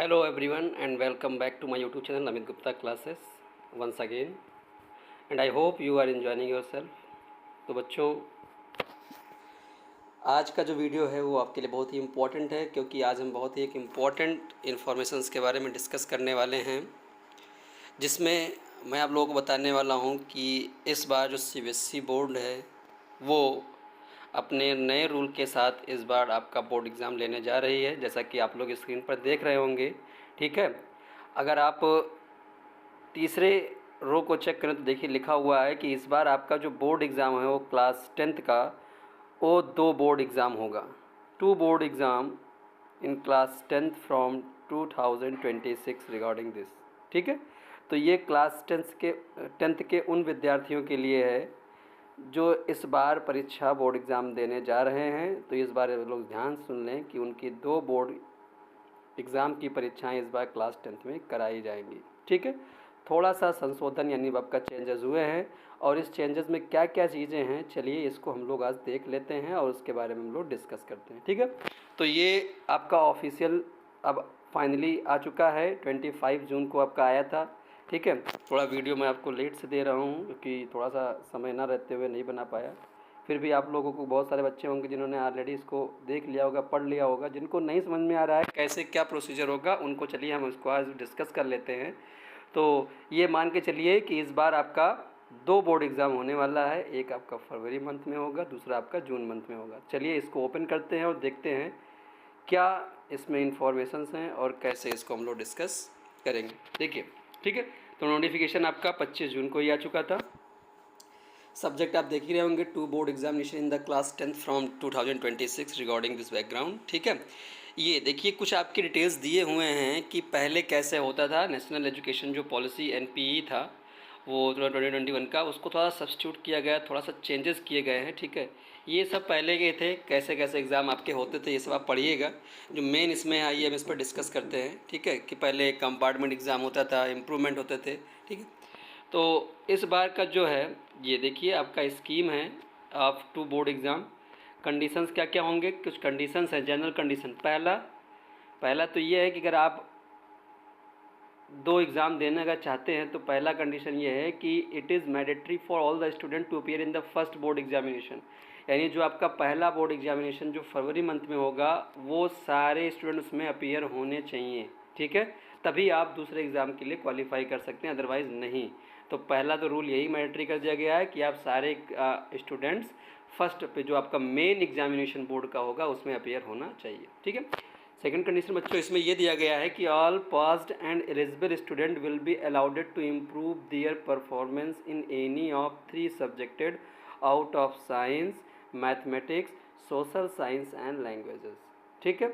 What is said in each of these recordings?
Hello everyone and welcome back to my YouTube channel Amit Gupta classes once again and I hope you are enjoying yourself। तो बच्चों आज का जो video है वो आपके लिए बहुत ही इम्पोर्टेंट है क्योंकि आज हम बहुत ही एक इम्पॉर्टेंट इन्फॉर्मेशंस के बारे में डिस्कस करने वाले हैं, जिसमें मैं आप लोगों को बताने वाला हूँ कि इस बार जो CBSE बोर्ड है वो अपने नए रूल के साथ इस बार आपका बोर्ड एग्ज़ाम लेने जा रही है, जैसा कि आप लोग स्क्रीन पर देख रहे होंगे। ठीक है, अगर आप तीसरे रो को चेक करें तो देखिए लिखा हुआ है कि इस बार आपका जो बोर्ड एग्ज़ाम है वो क्लास 10th का वो 2 बोर्ड एग्ज़ाम होगा। 2 board exam in class 10th from 2026 regarding this. ठीक है, तो ये क्लास 10th के उन विद्यार्थियों के लिए है जो इस बार परीक्षा बोर्ड एग्ज़ाम देने जा रहे हैं। तो इस बार लोग ध्यान सुन लें कि उनकी 2 बोर्ड एग्ज़ाम की परीक्षाएं इस बार क्लास 10th में कराई जाएंगी। ठीक है, थोड़ा सा संशोधन यानी आपका चेंजेस हुए हैं और इस चेंजेस में क्या क्या चीज़ें हैं चलिए इसको हम लोग आज देख लेते हैं और उसके बारे में हम लोग डिस्कस करते हैं। ठीक है, तो ये आपका ऑफिशियल अब फाइनली आ चुका है, 25 जून को आपका आया था। ठीक है, थोड़ा वीडियो मैं आपको लेट से दे रहा हूँ क्योंकि थोड़ा सा समय ना रहते हुए नहीं बना पाया। फिर भी आप लोगों को बहुत सारे बच्चे होंगे जिन्होंने ऑलरेडी इसको देख लिया होगा, पढ़ लिया होगा। जिनको नहीं समझ में आ रहा है कैसे क्या प्रोसीजर होगा उनको चलिए हम इसको आज डिस्कस कर लेते हैं। तो ये मान के चलिए कि इस बार आपका 2 बोर्ड एग्ज़ाम होने वाला है, एक आपका फरवरी मंथ में होगा, दूसरा आपका जून मंथ में होगा। चलिए इसको ओपन करते हैं और देखते हैं क्या इसमें इंफॉर्मेशंस हैं और कैसे इसको हम लोग डिस्कस करेंगे। देखिए, ठीक है, तो नोटिफिकेशन आपका 25 जून को ही आ चुका था। सब्जेक्ट आप देख ही रहे होंगे, 2 board examination in the class 10th from 2026 regarding this background. ठीक है, ये देखिए कुछ आपकी डिटेल्स दिए हुए हैं कि पहले कैसे होता था। नेशनल एजुकेशन जो पॉलिसी NPE था वो 2021 का, उसको थोड़ा सब्स्टिट्यूट किया गया, थोड़ा सा चेंजेस किए गए हैं। ठीक है, ये सब पहले के थे, कैसे कैसे एग्ज़ाम आपके होते थे ये सब आप पढ़िएगा। जो मेन इसमें आइए हम इस पर डिस्कस करते हैं। ठीक है, कि पहले कंपार्टमेंट एग्ज़ाम होता था, इम्प्रूवमेंट होते थे। ठीक है, तो इस बार का जो है ये देखिए आपका स्कीम है ऑफ 2 बोर्ड एग्ज़ाम। कंडीशंस क्या क्या होंगे, कुछ कंडीशंस हैं, जनरल कंडीशन। पहला तो ये है कि अगर आप 2 एग्ज़ाम देने अगर चाहते हैं तो पहला कंडीशन ये है कि it is mandatory for all the student to appear in the first board examination. यानी जो आपका पहला बोर्ड एग्जामिनेशन जो फरवरी मंथ में होगा वो सारे स्टूडेंट उसमें अपीयर होने चाहिए। ठीक है, तभी आप दूसरे एग्ज़ाम के लिए क्वालिफाई कर सकते हैं, अदरवाइज़ नहीं। तो पहला तो रूल यही मैंडेटरी कर दिया गया है कि आप सारे स्टूडेंट्स फर्स्ट पे जो आपका मेन एग्जामिनेशन बोर्ड का होगा उसमें अपीयर होना चाहिए। ठीक है, सेकंड कंडीशन बच्चों इसमें यह दिया गया है कि all passed and eligible student will be allowed to improve their performance in any of 3 subjected out of science, mathematics, social science and languages. ठीक है,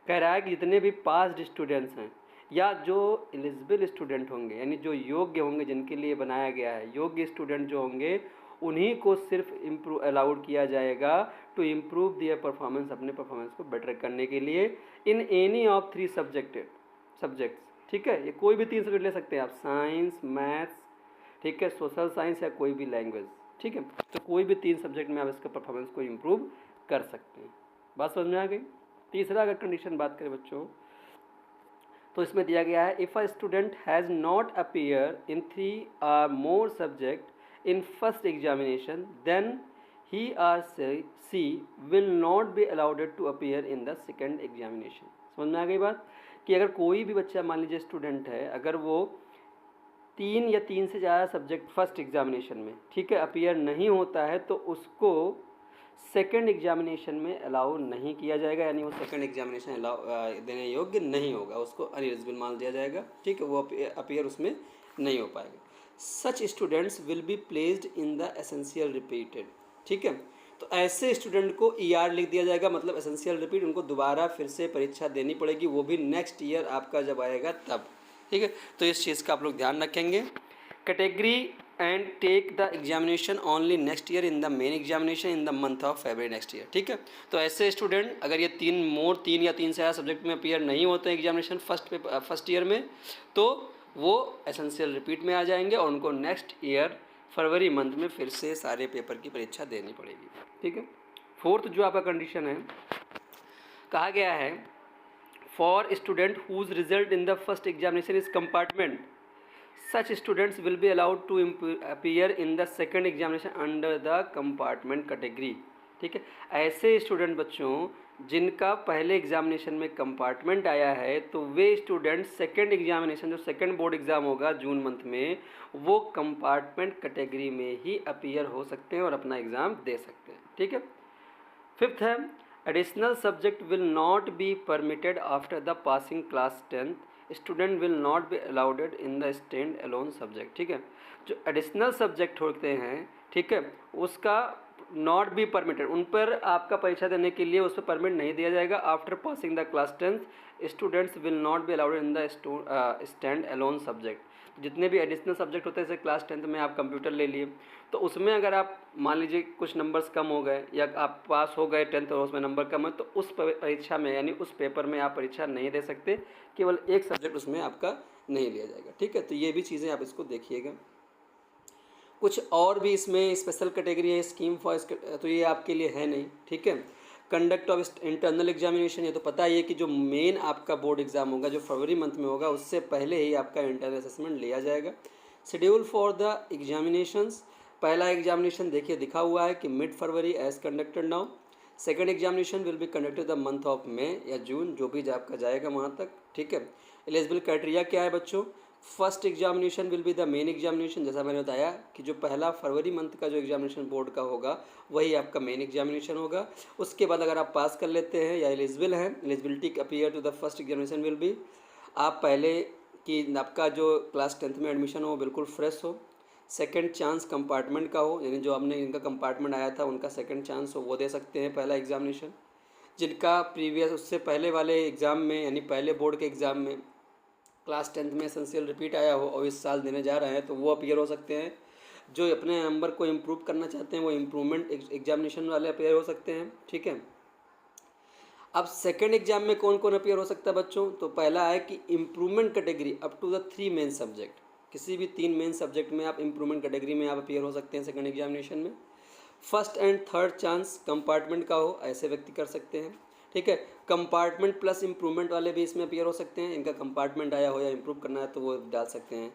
कह रहा है कि जितने भी पास्ड स्टूडेंट्स हैं या जो एलिजिबल स्टूडेंट होंगे यानी जो योग्य होंगे, जिनके लिए बनाया गया है, योग्य स्टूडेंट जो होंगे उन्हीं को सिर्फ इम्प्रूव अलाउड किया जाएगा टू इम्प्रूव दियर परफॉर्मेंस, अपने परफॉर्मेंस को बेटर करने के लिए इन एनी ऑफ 3 सब्जेक्ट्स। ठीक है, ये कोई भी 3 सब्जेक्ट ले सकते हैं आप, साइंस, मैथ्स, ठीक है, सोशल साइंस या कोई भी लैंग्वेज। ठीक है, तो कोई भी 3 सब्जेक्ट में आप इसका परफॉर्मेंस को इम्प्रूव कर सकते हैं। बात समझ में आ गई। तीसरा अगर कंडीशन बात करें बच्चों तो इसमें दिया गया है if a student has not appear in 3 or more subject in first examination then he or she will not be allowed to appear in the second examination। समझ में आ गई बात कि अगर कोई भी बच्चा मान लीजिए स्टूडेंट है, अगर वो 3 या 3 से ज़्यादा सब्जेक्ट फर्स्ट एग्जामिनेशन में, ठीक है, अपीयर नहीं होता है तो उसको सेकंड एग्जामिनेशन में अलाउ नहीं किया जाएगा, यानी वो सेकंड एग्जामिनेशन अलाउ देने योग्य नहीं होगा, उसको अनएलिजिबल मान दिया जाएगा। ठीक है, वो अपीयर उसमें नहीं हो पाएगा। सच students will be placed in the essential repeated. ठीक है, तो ऐसे स्टूडेंट को ER लिख दिया जाएगा, मतलब एसेंशियल रिपीट, उनको दोबारा फिर से परीक्षा देनी पड़ेगी, वो भी नेक्स्ट ईयर आपका जब आएगा तब। ठीक है, तो इस चीज़ का आप लोग ध्यान रखेंगे। Category and take the examination only next year in the main examination in the month of February next year. ठीक है, तो ऐसे स्टूडेंट अगर ये 3 या 3 से ज़्यादा सब्जेक्ट में अपीयर नहीं होते हैं एग्जामिनेशन फर्स्ट ईयर में, तो वो एसेंशियल रिपीट में आ जाएंगे और उनको नेक्स्ट ईयर फरवरी मंथ में फिर से सारे पेपर की परीक्षा देनी पड़ेगी। ठीक है, फोर्थ जो आपका कंडीशन है, कहा गया है for student whose result in the first examination is compartment, such students will be allowed to appear in the second examination under the compartment category। ठीक है, ऐसे स्टूडेंट बच्चों जिनका पहले एग्जामिनेशन में कंपार्टमेंट आया है तो वे स्टूडेंट सेकंड एग्जामिनेशन जो सेकंड बोर्ड एग्ज़ाम होगा जून मंथ में, वो कंपार्टमेंट कैटेगरी में ही अपीयर हो सकते हैं और अपना एग्ज़ाम दे सकते हैं। ठीक है। फिफ्थ है, additional subject will not be permitted after the passing class 10th, student will not be allowed in the stand alone subject. ठीक है, जो एडिशनल सब्जेक्ट होते हैं, ठीक है, उसका नॉट बी परमिटेड, उन पर आपका परीक्षा देने के लिए उस पर परमिट नहीं दिया जाएगा। After passing the class 10th students will not be allowed in the stand alone subject. जितने भी एडिशनल सब्जेक्ट होते हैं, जैसे क्लास 10th में आप कंप्यूटर ले लिए, तो उसमें अगर आप मान लीजिए कुछ नंबर्स कम हो गए या आप पास हो गए 10th और उसमें नंबर कम है, तो उस परीक्षा में यानी उस पेपर में आप परीक्षा नहीं दे सकते, केवल एक सब्जेक्ट उसमें आपका नहीं लिया जाएगा। ठीक है, तो ये भी चीज़ें आप इसको देखिएगा। कुछ और भी इसमें स्पेशल कैटेगरी है, स्कीम फॉर, तो ये आपके लिए है नहीं। ठीक है, कंडक्ट ऑफ इंटरनल एग्जामिनेशन, ये तो पता ही है कि जो मेन आपका बोर्ड एग्ज़ाम होगा जो फरवरी मंथ में होगा, उससे पहले ही आपका इंटरनल असेसमेंट लिया जाएगा। शेड्यूल फॉर द एग्जामिनेशंस, पहला एग्जामिनेशन देखिए दिखा हुआ है कि mid February as conducted now. Second examination will be conducted the month of May या जून, जो भी आपका जाएगा वहाँ तक। ठीक है, एलिजिबल क्राइटेरिया क्या है बच्चों? First examination will be the main examination, जैसा मैंने बताया कि जो पहला फरवरी मंथ का जो एग्जामिनेशन बोर्ड का होगा वही आपका मेन एग्जामिनेशन होगा। उसके बाद अगर आप पास कर लेते हैं या एलिजिबल हैं, eligibility appear to the first examination will be, आप पहले कि आपका जो क्लास 10th में एडमिशन हो बिल्कुल फ्रेश हो, सेकंड चांस कंपार्टमेंट का हो, यानी जो आपने इनका कंपार्टमेंट आया था उनका सेकंड चांस हो, वो दे सकते हैं पहला एग्जामिनेशन। जिनका प्रीवियस उससे पहले वाले एग्ज़ाम में यानी पहले बोर्ड के एग्ज़ाम में क्लास 10th में एसेंशियल रिपीट आया हो और इस साल देने जा रहे हैं, तो वो अपीयर हो सकते हैं। जो अपने नंबर को इम्प्रूव करना चाहते हैं वो इम्प्रूवमेंट एग्जामिनेशन वाले अपीयर हो सकते हैं। ठीक है, अब सेकंड एग्जाम में कौन कौन अपीयर हो सकता है बच्चों? तो पहला है कि improvement category up to the 3 main subject, किसी भी 3 मेन सब्जेक्ट में आप इम्प्रूवमेंट कैटेगरी में आप अपीयर हो सकते हैं सेकंड एग्जामिनेशन में। First and third chance compartment का हो, ऐसे व्यक्ति कर सकते हैं। ठीक है, कंपार्टमेंट प्लस इम्प्रूवमेंट वाले भी इसमें अपीयर हो सकते हैं, इनका कंपार्टमेंट आया हो या इम्प्रूव करना है तो वो डाल सकते हैं।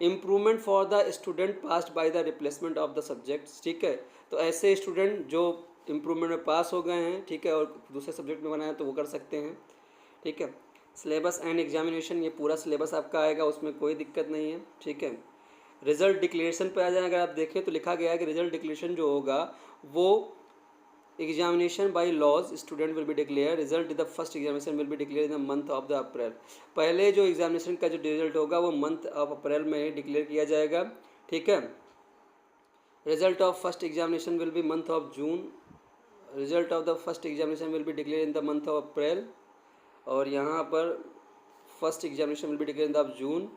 Improvement for the student passed by the replacement of the subjects. ठीक है, तो ऐसे स्टूडेंट जो इम्प्रूवमेंट में पास हो गए हैं, ठीक है, और दूसरे सब्जेक्ट में बनाए तो वो कर सकते हैं। ठीक है, सिलेबस एंड एग्जामिनेशन, ये पूरा सिलेबस आपका आएगा, उसमें कोई दिक्कत नहीं है। ठीक है, रिजल्ट डिक्लेरेशन पर आ जाए, अगर आप देखें तो लिखा गया है कि रिजल्ट डिक्लेरेशन जो होगा वो examination by laws student will be declare, result the first examination will be declare in the month of the April. पहले जो एग्जामिनेशन का जो रिजल्ट होगा वो मंथ ऑफ अप्रैल में ही डिक्लेयर किया जाएगा। ठीक है, result of first examination will B month of June, result of the first examination will be declare in the month of April, और यहाँ पर first examination will be declare in the of June.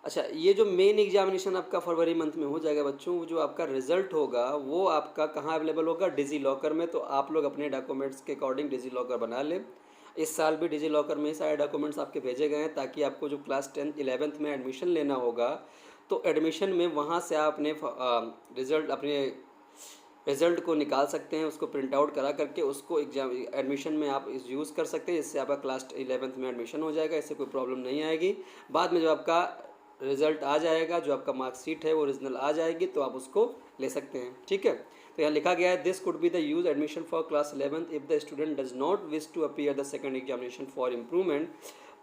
अच्छा, ये जो main examination आपका फरवरी month में हो जाएगा बच्चों, वो जो आपका रिजल्ट होगा वो आपका कहाँ अवेलेबल होगा? डिजी लॉकर में। तो आप लोग अपने डॉक्यूमेंट्स के अकॉर्डिंग डिजी लॉकर बना लें। इस साल भी डिजी लॉकर में ही सारे डॉक्यूमेंट्स आपके भेजे गए हैं, ताकि आपको जो क्लास 10th 11th में एडमिशन लेना होगा तो एडमिशन में वहाँ से आप अपने रिज़ल्ट को निकाल सकते हैं, उसको प्रिंट आउट करा करके उसको एग्जाम एडमिशन में आप यूज़ कर सकते हैं, इससे आपका क्लास 11th में एडमिशन हो जाएगा, इससे कोई प्रॉब्लम नहीं आएगी। बाद में जब आपका रिज़ल्ट आ जाएगा, जो आपका मार्कशीट है वो ओरिजिनल आ जाएगी, तो आप उसको ले सकते हैं। ठीक है, तो यहाँ लिखा गया है this could be the use admission for class 11th if the student does not wish to appear the second examination for improvement,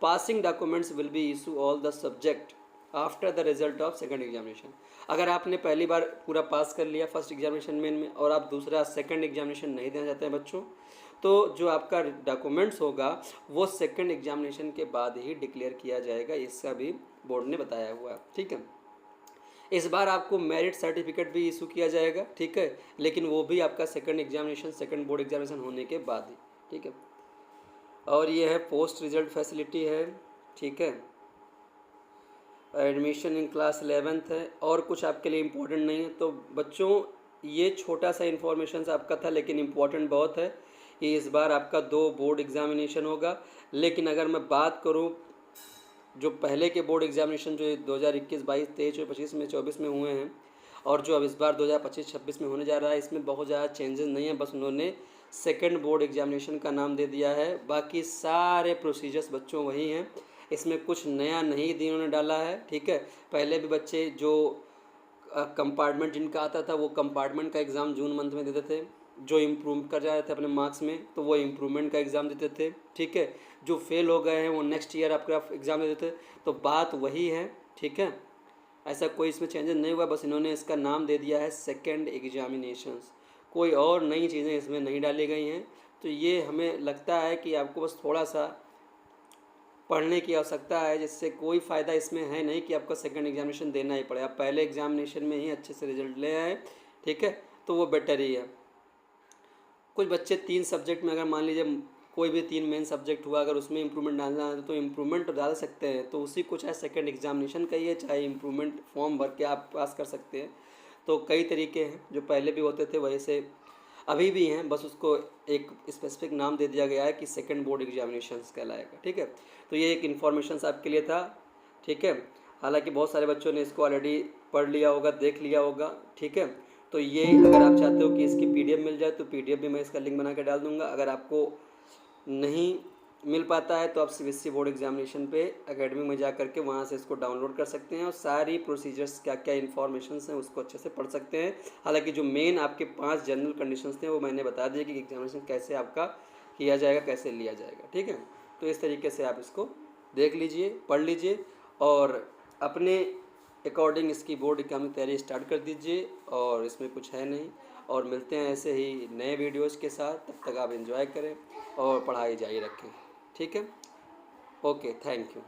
passing documents will be issue all the subject after the result of second examination. अगर आपने पहली बार पूरा पास कर लिया first examination में और आप दूसरा सेकंड एग्जामिनेशन नहीं देना चाहते हैं बच्चों, तो जो आपका डॉक्यूमेंट्स होगा वो सेकंड एग्जामिनेशन के बाद ही डिक्लेयर किया जाएगा, इसका भी बोर्ड ने बताया हुआ है। ठीक है, इस बार आपको मेरिट सर्टिफिकेट भी इशू किया जाएगा। ठीक है, लेकिन वो भी आपका second examination second board examination होने के बाद ही। ठीक है, और ये है पोस्ट रिजल्ट फैसिलिटी है। ठीक है, एडमिशन इन क्लास 11th है, और कुछ आपके लिए इम्पोर्टेंट नहीं है। तो बच्चों ये छोटा सा इन्फॉर्मेशन आपका था, लेकिन इम्पॉर्टेंट बहुत है। ये इस बार आपका 2 बोर्ड एग्जामिनेशन होगा, लेकिन अगर मैं बात करूं जो पहले के बोर्ड एग्जामिनेशन जो 2021, 22, 23 और 25 में 24 में हुए हैं, और जो अब इस बार 2025, 26 में होने जा रहा है, इसमें बहुत ज़्यादा चेंजेस नहीं है। बस उन्होंने सेकंड बोर्ड एग्जामिनेशन का नाम दे दिया है। बाकी सारे प्रोसीजर्स बच्चों वही हैं, इसमें कुछ नया नहीं इन्होंने डाला है। ठीक है, पहले भी बच्चे जो कंपार्टमेंट जिनका आता था वो कंपार्टमेंट का एग्ज़ाम जून मंथ में देते थे, जो इम्प्रूव कर रहे थे अपने मार्क्स में तो वो इम्प्रूवमेंट का एग्ज़ाम देते थे। ठीक है, जो फेल हो गए हैं वो नेक्स्ट ईयर आपका एग्ज़ाम देते थे, तो बात वही है। ठीक है, ऐसा कोई इसमें चेंजेस नहीं हुआ, बस इन्होंने इसका नाम दे दिया है सेकंड एग्जामिनेशंस, कोई और नई चीज़ें इसमें नहीं डाली गई हैं। तो ये हमें लगता है कि आपको बस थोड़ा सा पढ़ने की आवश्यकता है, जिससे कोई फ़ायदा इसमें है नहीं कि आपका सेकंड एग्जामिनेशन देना ही पड़े। आप पहले एग्जामिनेशन में ही अच्छे से रिजल्ट ले आए, ठीक है, तो वो बेटर ही है। कुछ बच्चे 3 सब्जेक्ट में, अगर मान लीजिए कोई भी 3 मेन सब्जेक्ट हुआ, अगर उसमें इम्प्रूवमेंट डालना है तो इम्प्रूवमेंट तो डाल सकते हैं, तो उसी को चाहे सेकंड एग्जामिनेशन कहिए चाहे इम्प्रूवमेंट फॉर्म भर के आप पास कर सकते हैं। तो कई तरीके हैं, जो पहले भी होते थे वैसे अभी भी हैं, बस उसको एक स्पेसिफिक नाम दे दिया गया है कि सेकंड बोर्ड एग्जामिनेशंस कहलाएगा। ठीक है, तो ये एक इन्फॉर्मेशन आपके लिए था। ठीक है, हालांकि बहुत सारे बच्चों ने इसको ऑलरेडी पढ़ लिया होगा, देख लिया होगा। ठीक है, तो ये अगर आप चाहते हो कि इसकी पीडीएफ मिल जाए तो पीडीएफ भी मैं इसका लिंक बना के डाल दूंगा। अगर आपको नहीं मिल पाता है तो आप सीबीएसई बोर्ड एग्जामिनेशन पे एकेडमी में जा करके वहाँ से इसको डाउनलोड कर सकते हैं और सारी प्रोसीजर्स क्या क्या इन्फॉर्मेशंस हैं उसको अच्छे से पढ़ सकते हैं। हालांकि जो मेन आपके 5 जनरल कंडीशंस थे वो मैंने बता दिया कि एग्जामिनेशन कैसे आपका किया जाएगा, कैसे लिया जाएगा। ठीक है, तो इस तरीके से आप इसको देख लीजिए, पढ़ लीजिए और अपने अकॉर्डिंग इसकी बोर्ड एग्जाम की तैयारी स्टार्ट कर दीजिए। और इसमें कुछ है नहीं, और मिलते हैं ऐसे ही नए वीडियोज़ के साथ। तब तक आप एंजॉय करें और पढ़ाई जारी रखें। ठीक है, ओके, थैंक यू।